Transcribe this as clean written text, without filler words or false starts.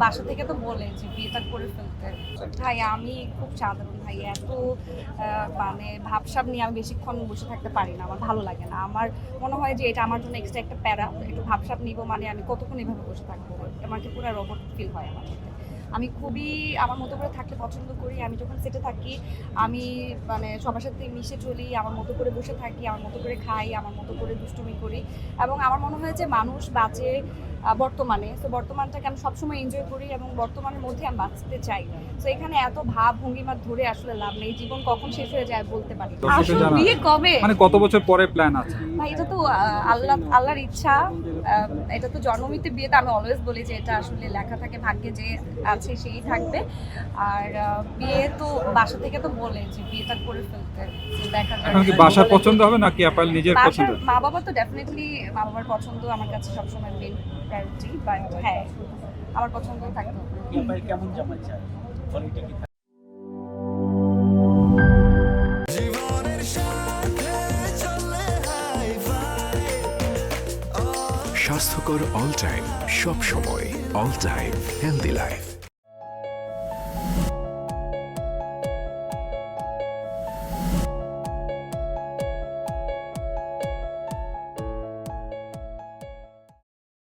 বাসা থেকে তো বলে যে বিয়েটা করে ফেলতে। ভাই আমি খুব সাধারণ ভাই, এত মানে ভাবসাব নিয়ে আমি বেশিক্ষণ বসে থাকতে পারি না, আমার ভালো লাগে না। আমার মনে হয় যে এটা আমার জন্য এক্সট্রা একটা প্যারা, একটু ভাবসাব নিব মানে আমি কতক্ষণ এভাবে বসে থাকবো, আমাকে পুরো রোবট ফিল হয় আমার মধ্যে। আমি খুবই আমার মতো করে থাকতে পছন্দ করি। আমি যখন সেটে থাকি আমি মানে সবার সাথে মিশে চলি, আমার মতো করে বসে থাকি, আমার মতো করে খাই, আমার মতো করে দুষ্টুমি করি। এবং আমার মনে হয় যে মানুষ বাঁচে বর্তমানে, তো বর্তমানটাকে আমি সবসময় এনজয় করি এবং বর্তমানের মধ্যে আমি বাঁচতে চাই। তো এখানে এত ভাব ভঙ্গিমা ধরে আসলে লাভ নেই, জীবন কখন শেষ হয়ে যায় বলতে পারি না। আসলে বিয়ে কবে, মানে কত বছর পরে প্ল্যান আছে? ভাই এটা তো আল্লাহর ইচ্ছা। এটা তো জন্মমৃত্যু বিয়েতে আমি অলওয়েজ বলি যে এটা আসলে লেখা থাকে ভাগ্যে, যে আছে সেই থাকবে। আর বিয়ে তো বাসা থেকে তো বলে যে বিয়েটা করে ফেলতে, তো দেখা যাক। এখন কি বাসার পছন্দ হবে নাকি আপনার নিজের বাসার পছন্দ? মা বাবা তো ডেফিনেটলি, মা বাবার পছন্দ আমার কাছে সবসময় মেন প্রায়োরিটি, বাট হ্যাঁ আমার পছন্দ থাকতে হবে। কেমন জামাই চাই? কোয়ালিটি কি? স্বাস্থ্যকর অল টাইম, সব সময় অল টাইম হেলদি লাইফ।